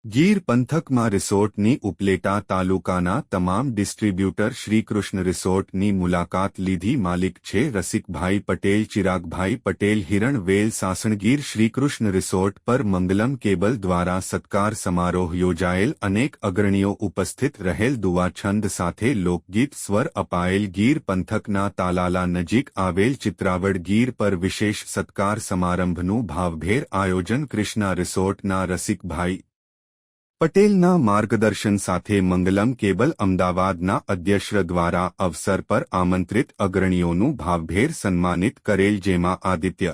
ગીર પંથકમાં રિસોર્ટની ઉપલેટા તાલુકાના તમામ ડિસ્ટ્રીબ્યુટર શ્રીકૃષ્ણ રિસોર્ટની મુલાકાત લીધી. માલિક છે રસિકભાઈ પટેલ, ચિરાગભાઈ પટેલ, હિરણવેલ, સાસણગીર. શ્રીકૃષ્ણ રિસોર્ટ પર મંગલમ કેબલ દ્વારા સત્કાર સમારોહ યોજાયેલ. અનેક અગ્રણીઓ ઉપસ્થિત રહેલ. દુઆ છંદ સાથે લોકગીત સ્વર અપાયેલ. ગીર પંથકના તાલાલા નજીક આવેલ ચિત્રાવડ ગીર પર વિશેષ સત્કાર સમારંભનું ભાવભેર આયોજન. કૃષ્ણા રિસોર્ટના રસિકભાઈ પટેલના માર્ગદર્શન સાથે મંગલમ કેબલ અમદાવાદના અધ્યક્ષ દ્વારા અવસર પર આમંત્રિત અગ્રણીઓનું ભાવભેર સન્માનિત કરેલ, જેમાં આદિત્ય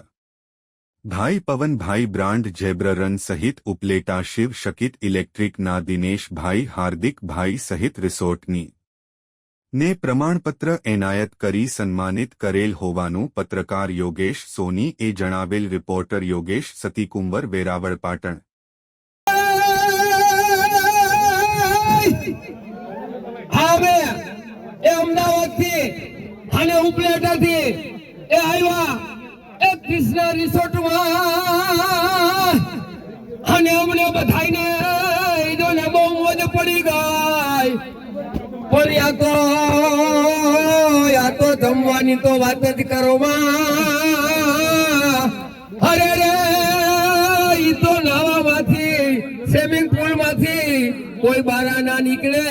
ભાઈ, પવનભાઈ, બ્રાન્ડ જેબ્રરન સહિત ઉપલેટા શિવ શકિત ઇલેક્ટ્રિકના દિનેશભાઈ, હાર્દિકભાઈ સહિત રિસોર્ટની ને પ્રમાણપત્ર એનાયત કરી સન્માનિત કરેલ હોવાનું પત્રકાર યોગેશ સોની એ જણાવેલ. રિપોર્ટર યોગેશ સતીકુંવર, વેરાવળ, પાટણ. હવે એ અમદાવાદથી અને ઉપલેટાથી એ આવ્યા એ કૃષ્ણ રિસોર્ટમાં અને અમને બધાને જોને બહુ મોજ પડી ગઈ. પણ યા તો જમવાની તો વાત જ કરવામાં. અરે રે ઈ તો નાવામાંથી સ્વિમિંગ પુલ માંથી કોઈ બારા ના નીકળે.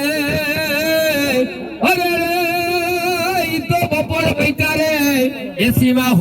અરે રે ઈ તો બપોર પૈતારે એસી માં